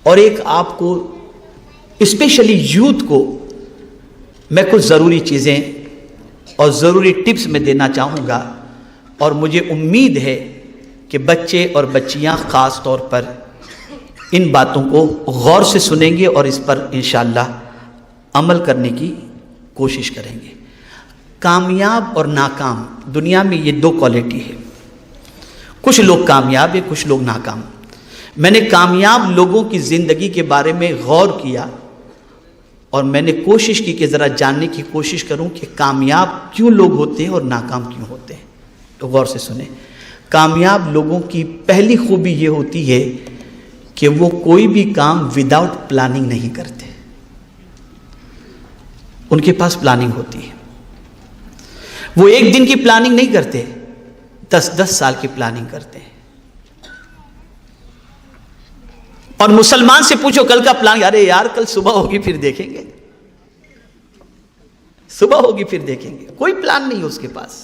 اور ایک آپ کو اسپیشلی یوتھ کو میں کچھ ضروری چیزیں اور ضروری ٹپس میں دینا چاہوں گا، اور مجھے امید ہے کہ بچے اور بچیاں خاص طور پر ان باتوں کو غور سے سنیں گے اور اس پر انشاءاللہ عمل کرنے کی کوشش کریں گے۔ کامیاب اور ناکام، دنیا میں یہ دو کوالٹی ہے، کچھ لوگ کامیاب ہیں، کچھ لوگ ناکام۔ میں نے کامیاب لوگوں کی زندگی کے بارے میں غور کیا اور میں نے کوشش کی کہ ذرا جاننے کی کوشش کروں کہ کامیاب کیوں لوگ ہوتے ہیں اور ناکام کیوں ہوتے ہیں۔ تو غور سے سنیں، کامیاب لوگوں کی پہلی خوبی یہ ہوتی ہے کہ وہ کوئی بھی کام وداؤٹ پلاننگ نہیں کرتے، ان کے پاس پلاننگ ہوتی ہے۔ وہ ایک دن کی پلاننگ نہیں کرتے، 10 سال کی پلاننگ کرتے ہیں۔ اور مسلمان سے پوچھو کل کا پلان، ارے یار کل صبح ہوگی پھر دیکھیں گے، صبح ہوگی پھر دیکھیں گے، کوئی پلان نہیں ہے اس کے پاس۔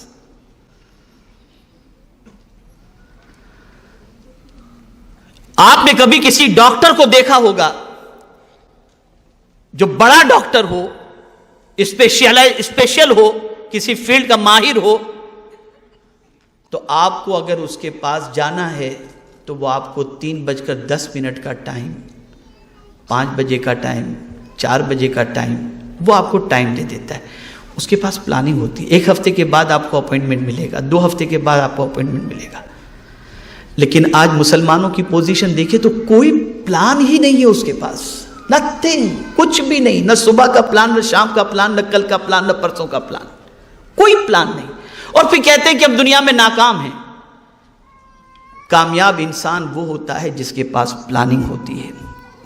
آپ نے کبھی کسی ڈاکٹر کو دیکھا ہوگا جو بڑا ڈاکٹر ہو، اسپیشل ہو، کسی فیلڈ کا ماہر ہو، تو آپ کو اگر اس کے پاس جانا ہے تو وہ آپ کو 3:10 کا ٹائم، 5 بجے کا ٹائم، 4 بجے کا ٹائم، وہ آپ کو ٹائم دے دیتا ہے۔ اس کے پاس پلاننگ ہوتی ہے، 1 ہفتے کے بعد آپ کو اپوائنٹمنٹ ملے گا، 2 ہفتے کے بعد آپ کو اپوائنٹمنٹ ملے گا۔ لیکن آج مسلمانوں کی پوزیشن دیکھیں تو کوئی پلان ہی نہیں ہے اس کے پاس، نتھنگ، کچھ بھی نہیں، نہ صبح کا پلان، نہ شام کا پلان، نہ کل کا پلان، نہ پرسوں کا پلان، کوئی پلان نہیں۔ اور پھر کہتے ہیں کہ اب دنیا میں ناکام ہیں۔ کامیاب انسان وہ ہوتا ہے جس کے پاس پلاننگ ہوتی ہے۔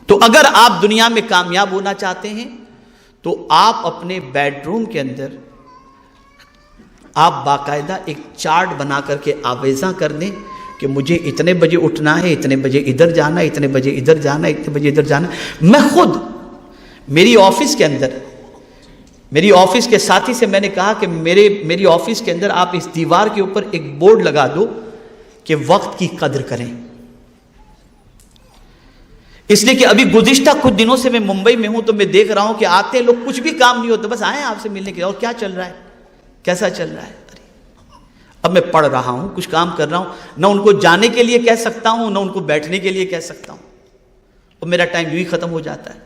تو اگر آپ دنیا میں کامیاب ہونا چاہتے ہیں تو آپ اپنے بیڈ روم کے اندر آپ باقاعدہ ایک چارٹ بنا کر کے آویزاں کر دیں کہ مجھے اتنے بجے اٹھنا ہے، اتنے بجے ادھر جانا ہے، اتنے بجے ادھر جانا ہے، اتنے بجے ادھر جانا ہے۔ میں خود میری آفس کے اندر، میری آفس کے ساتھی سے میں نے کہا کہ میری آفس کے اندر آپ اس دیوار کے اوپر ایک بورڈ لگا دو کہ وقت کی قدر کریں۔ اس لیے کہ ابھی گزشتہ کچھ دنوں سے میں ممبئی میں ہوں تو میں دیکھ رہا ہوں کہ آتے ہیں لوگ، کچھ بھی کام نہیں ہوتا، بس آئے آپ سے ملنے کے لیے، اور کیا چل رہا ہے، کیسا چل رہا ہے۔ اب میں پڑھ رہا ہوں، کچھ کام کر رہا ہوں، نہ ان کو جانے کے لیے کہہ سکتا ہوں، نہ ان کو بیٹھنے کے لیے کہہ سکتا ہوں، اور میرا ٹائم یوں ہی ختم ہو جاتا ہے۔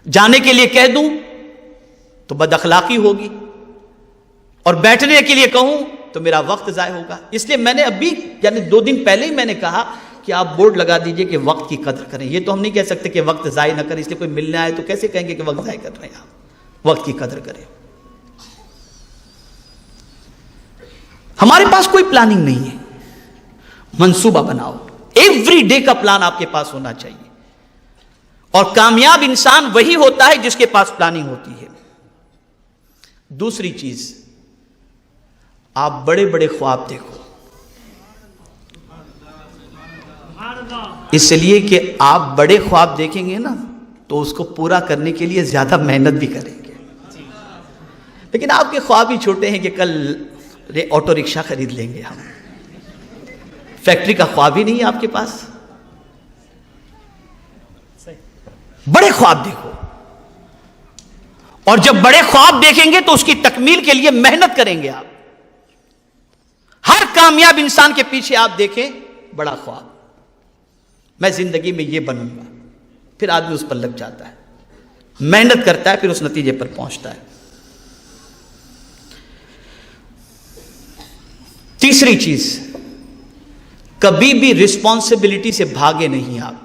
جانے کے لیے کہہ دوں تو بد اخلاقی ہوگی، اور بیٹھنے کے لیے کہوں تو میرا وقت ضائع ہوگا۔ اس لیے میں نے ابھی یعنی 2 دن پہلے ہی میں نے کہا کہ آپ بورڈ لگا دیجئے کہ وقت کی قدر کریں۔ یہ تو ہم نہیں کہہ سکتے کہ وقت ضائع نہ کریں، اس لیے کوئی ملنے آئے تو کیسے کہیں گے کہ وقت ضائع کر رہے ہیں آپ، وقت کی قدر کریں۔ ہمارے پاس کوئی پلاننگ نہیں ہے، منصوبہ بناؤ، ایوری ڈے کا پلان آپ کے پاس ہونا چاہیے۔ اور کامیاب انسان وہی ہوتا ہے جس کے پاس پلاننگ ہوتی ہے۔ دوسری چیز، آپ بڑے بڑے خواب دیکھو، اس لیے کہ آپ بڑے خواب دیکھیں گے نا تو اس کو پورا کرنے کے لیے زیادہ محنت بھی کریں گے۔ لیکن آپ کے خواب ہی چھوٹے ہیں کہ کل آٹو رکشہ خرید لیں گے ہم، فیکٹری کا خواب ہی نہیں ہے آپ کے پاس۔ بڑے خواب دیکھو، اور جب بڑے خواب دیکھیں گے تو اس کی تکمیل کے لیے محنت کریں گے آپ۔ ہر کامیاب انسان کے پیچھے آپ دیکھیں بڑا خواب، میں زندگی میں یہ بنوں گا، پھر آدمی اس پر لگ جاتا ہے، محنت کرتا ہے، پھر اس نتیجے پر پہنچتا ہے۔ تیسری چیز، کبھی بھی رسپانسبلٹی سے بھاگے نہیں آپ،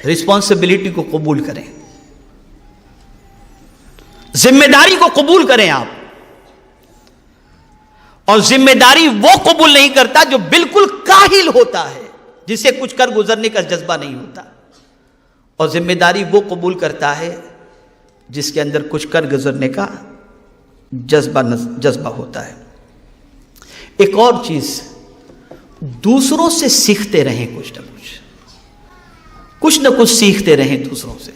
رسپانسبلٹی کو قبول کریں، ذمہ داری کو قبول کریں آپ۔ اور ذمہ داری وہ قبول نہیں کرتا جو بالکل کاہل ہوتا ہے، جسے کچھ کر گزرنے کا جذبہ نہیں ہوتا، اور ذمہ داری وہ قبول کرتا ہے جس کے اندر کچھ کر گزرنے کا جذبہ ہوتا ہے۔ ایک اور چیز، دوسروں سے سیکھتے رہیں، کچھ نہ کچھ سیکھتے رہیں دوسروں سے۔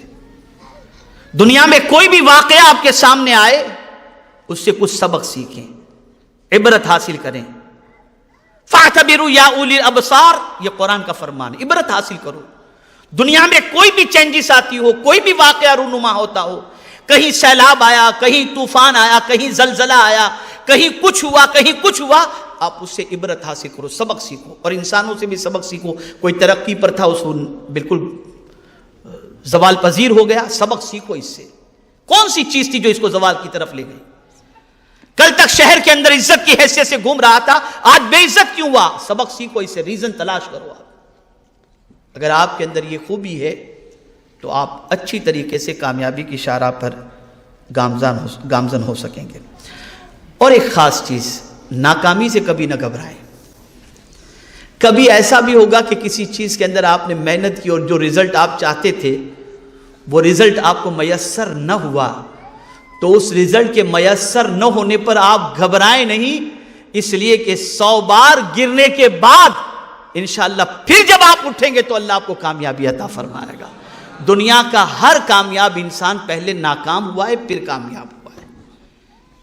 دنیا میں کوئی بھی واقعہ آپ کے سامنے آئے، اس سے کچھ سبق سیکھیں، عبرت حاصل کریں۔ فَاعْتَبِرُوا يَا أُولِي الْأَبْصَارِ، یہ قرآن کا فرمان ہے، عبرت حاصل کرو۔ دنیا میں کوئی بھی چینجز آتی ہو, کوئی بھی واقعہ رونما ہوتا ہو, کہیں سیلاب آیا, کہیں طوفان آیا, کہیں زلزلہ آیا, کہیں کچھ ہوا, کہیں کچھ ہوا, آپ اس سے عبرت حاصل کرو, سبق سیکھو, اور انسانوں سے بھی سبق سیکھو. کوئی ترقی پر تھا, اس کو بالکل زوال پذیر ہو گیا, سبق سیکھو اس سے. کون سی چیز تھی جو اس کو زوال کی طرف لے گئی؟ کل تک شہر کے اندر عزت کی حیثیت سے گھوم رہا تھا, آج بے عزت کیوں ہوا؟ سبق سیکھو اس سے, ریزن تلاش کرو. آپ اگر آپ کے اندر یہ خوبی ہے تو آپ اچھی طریقے سے کامیابی کی شاہراہ پر گامزن ہو سکیں گے. اور ایک خاص چیز, ناکامی سے کبھی نہ گھبرائیں. کبھی ایسا بھی ہوگا کہ کسی چیز کے اندر آپ نے محنت کی اور جو رزلٹ آپ چاہتے تھے وہ رزلٹ آپ کو میسر نہ ہوا, تو اس رزلٹ کے میسر نہ ہونے پر آپ گھبرائیں نہیں, اس لیے کہ 100 بار گرنے کے بعد انشاءاللہ پھر جب آپ اٹھیں گے تو اللہ آپ کو کامیابی عطا فرمائے گا. دنیا کا ہر کامیاب انسان پہلے ناکام ہوا ہے پھر کامیاب ہوا ہے,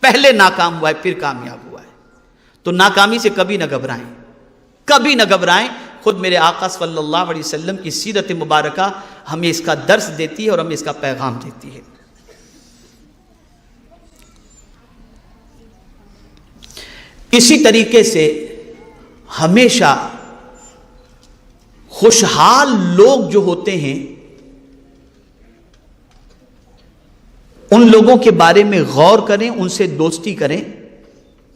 پہلے ناکام ہوا ہے پھر کامیاب ہوا ہے. تو ناکامی سے کبھی نہ گھبرائیں, کبھی نہ گھبرائیں. خود میرے آقا صلی اللہ علیہ وسلم کی سیرت مبارکہ ہمیں اس کا درس دیتی ہے اور ہمیں اس کا پیغام دیتی ہے. اسی طریقے سے ہمیشہ خوشحال لوگ جو ہوتے ہیں ان لوگوں کے بارے میں غور کریں, ان سے دوستی کریں,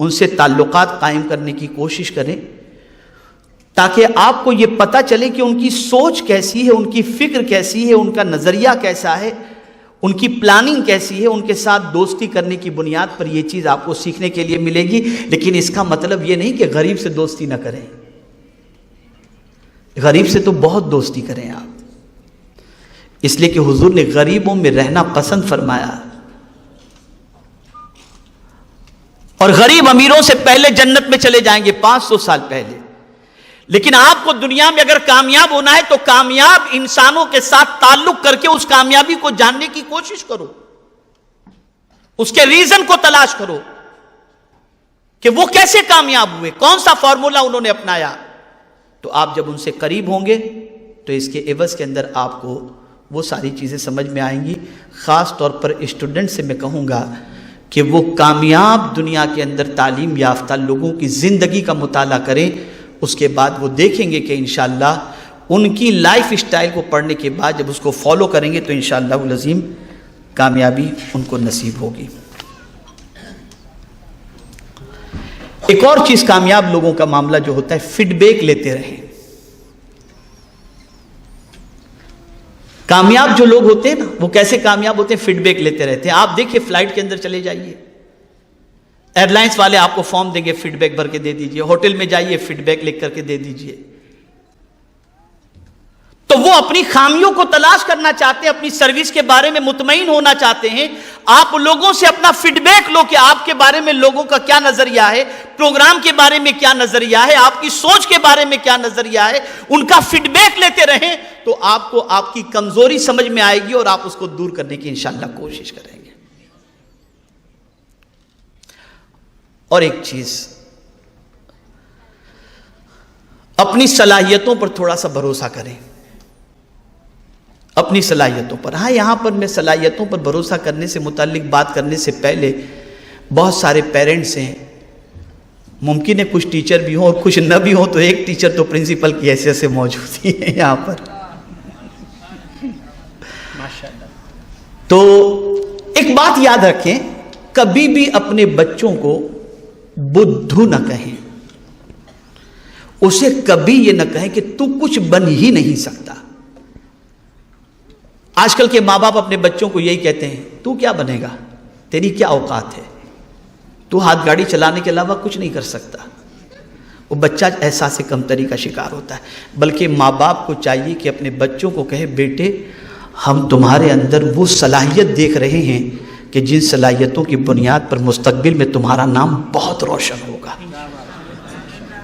ان سے تعلقات قائم کرنے کی کوشش کریں, تاکہ آپ کو یہ پتہ چلے کہ ان کی سوچ کیسی ہے, ان کی فکر کیسی ہے, ان کا نظریہ کیسا ہے, ان کی پلاننگ کیسی ہے. ان کے ساتھ دوستی کرنے کی بنیاد پر یہ چیز آپ کو سیکھنے کے لیے ملے گی. لیکن اس کا مطلب یہ نہیں کہ غریب سے دوستی نہ کریں. غریب سے تو بہت دوستی کریں آپ, اس لیے کہ حضور نے غریبوں میں رہنا پسند فرمایا, اور غریب امیروں سے پہلے جنت میں چلے جائیں گے 500 سال پہلے. لیکن آپ کو دنیا میں اگر کامیاب ہونا ہے تو کامیاب انسانوں کے ساتھ تعلق کر کے اس کامیابی کو جاننے کی کوشش کرو, اس کے ریزن کو تلاش کرو کہ وہ کیسے کامیاب ہوئے, کون سا فارمولا انہوں نے اپنایا. تو آپ جب ان سے قریب ہوں گے تو اس کے عوض کے اندر آپ کو وہ ساری چیزیں سمجھ میں آئیں گی. خاص طور پر اسٹوڈنٹ سے میں کہوں گا کہ وہ کامیاب دنیا کے اندر تعلیم یافتہ لوگوں کی زندگی کا مطالعہ کریں. اس کے بعد وہ دیکھیں گے کہ انشاءاللہ ان کی لائف اسٹائل کو پڑھنے کے بعد جب اس کو فالو کریں گے تو انشاءاللہ العظیم کامیابی ان کو نصیب ہوگی. ایک اور چیز کامیاب لوگوں کا معاملہ جو ہوتا ہے, فیڈ بیک لیتے رہیں. کامیاب جو لوگ ہوتے ہیں نا وہ کیسے کامیاب ہوتے ہیں؟ فیڈ بیک لیتے رہتے ہیں. آپ دیکھیں فلائٹ کے اندر چلے جائیے, ایئر لائنس والے آپ کو فارم دیں گے, فیڈ بیک بھر کے دے دیجئے. ہوٹل میں جائیے, فیڈ بیک لکھ کر کے دے دیجئے. تو وہ اپنی خامیوں کو تلاش کرنا چاہتے ہیں, اپنی سروس کے بارے میں مطمئن ہونا چاہتے ہیں. آپ لوگوں سے اپنا فیڈ بیک لو کہ آپ کے بارے میں لوگوں کا کیا نظریہ ہے, پروگرام کے بارے میں کیا نظریہ ہے, آپ کی سوچ کے بارے میں کیا نظریہ ہے. ان کا فیڈ بیک لیتے رہیں تو آپ کو آپ کی کمزوری سمجھ میں آئے گی اور آپ اس کو دور کرنے کی انشاءاللہ کوشش کریں گے. اور ایک چیز, اپنی صلاحیتوں پر تھوڑا سا بھروسہ کریں, اپنی صلاحیتوں پر. ہاں یہاں پر میں صلاحیتوں پر بھروسہ کرنے سے متعلق بات کرنے سے پہلے بہت سارے پیرنٹس ہیں, ممکن ہے کچھ ٹیچر بھی ہوں اور کچھ نہ بھی ہوں, تو ایک ٹیچر تو پرنسپل کی حیثیت سے موجود ہی ہے یہاں پر. تو ایک بات یاد رکھیں, کبھی بھی اپنے بچوں کو بدھو نہ کہیں, اسے کبھی یہ نہ کہیں کہ تو کچھ بن ہی نہیں سکتا. آج کل کے ماں باپ اپنے بچوں کو یہی کہتے ہیں, تو کیا بنے گا, تیری کیا اوقات ہے, تو ہاتھ گاڑی چلانے کے علاوہ کچھ نہیں کر سکتا. وہ بچہ احساس کمتری کا شکار ہوتا ہے. بلکہ ماں باپ کو چاہیے کہ اپنے بچوں کو کہے, بیٹے ہم تمہارے اندر وہ صلاحیت دیکھ رہے ہیں کہ جن صلاحیتوں کی بنیاد پر مستقبل میں تمہارا نام بہت روشن ہوگا.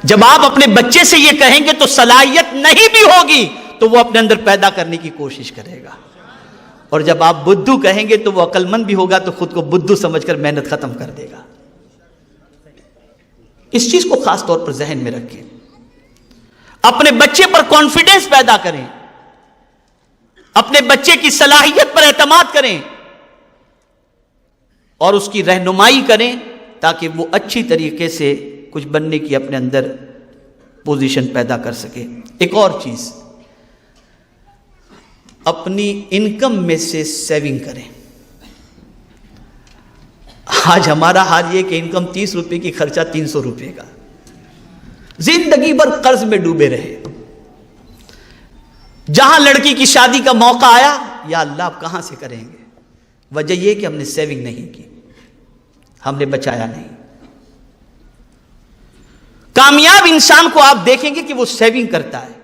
جب آپ اپنے بچے سے یہ کہیں گے تو صلاحیت نہیں بھی ہوگی تو وہ اپنے اندر پیدا کرنے کی کوشش کرے گا, اور جب آپ بدھو کہیں گے تو وہ عقل مند بھی ہوگا تو خود کو بدھو سمجھ کر محنت ختم کر دے گا. اس چیز کو خاص طور پر ذہن میں رکھیں. اپنے بچے پر کانفیڈنس پیدا کریں. اپنے بچے کی صلاحیت پر اعتماد کریں اور اس کی رہنمائی کریں تاکہ وہ اچھی طریقے سے کچھ بننے کی اپنے اندر پوزیشن پیدا کر سکے۔ ایک اور چیز، اپنی انکم میں سے سیونگ کریں۔ آج ہمارا حال یہ کہ انکم 30 روپے کی، خرچہ 300 روپے کا، زندگی بھر قرض میں ڈوبے رہے۔ جہاں لڑکی کی شادی کا موقع آیا، یا اللہ آپ کہاں سے کریں گے؟ وجہ یہ کہ ہم نے سیونگ نہیں کی، ہم نے بچایا نہیں۔ کامیاب انسان کو آپ دیکھیں گے کہ وہ سیونگ کرتا ہے۔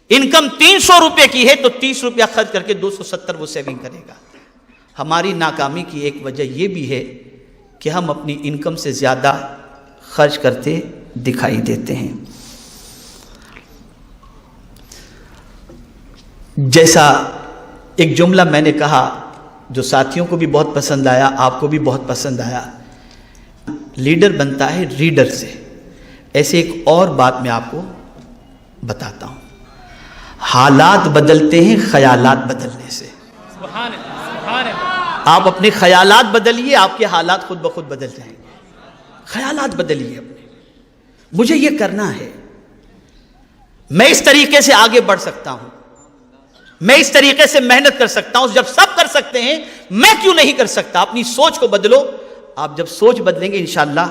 انکم 300 روپے کی ہے تو 30 روپیہ خرچ کر کے 270 وہ سیونگ کرے گا۔ ہماری ناکامی کی ایک وجہ یہ بھی ہے کہ ہم اپنی انکم سے زیادہ خرچ کرتے دکھائی دیتے ہیں۔ جیسا ایک جملہ میں نے کہا جو ساتھیوں کو بھی بہت پسند آیا، آپ کو بھی بہت پسند آیا، لیڈر بنتا ہے ریڈر سے۔ ایسے ایک اور بات میں آپ کو بتاتا ہوں، حالات بدلتے ہیں خیالات بدلنے سے۔ آپ اپنے خیالات بدلیے، آپ کے حالات خود بخود بدل جائیں گے۔ خیالات بدلیے اپنے، مجھے یہ کرنا ہے، میں اس طریقے سے آگے بڑھ سکتا ہوں، میں اس طریقے سے محنت کر سکتا ہوں، جب سب کر سکتے ہیں میں کیوں نہیں کر سکتا؟ اپنی سوچ کو بدلو۔ آپ جب سوچ بدلیں گے انشاءاللہ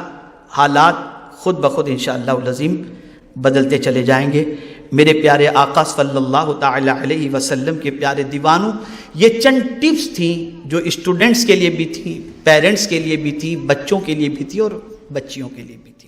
حالات خود بخود انشاءاللہ العظیم بدلتے چلے جائیں گے۔ میرے پیارے آقا صلی اللہ تعالی علیہ وسلم کے پیارے دیوانوں، یہ چند ٹپس تھیں جو اسٹوڈنٹس کے لیے بھی تھیں، پیرنٹس کے لیے بھی تھیں، بچوں کے لیے بھی تھی اور بچیوں کے لیے بھی تھی۔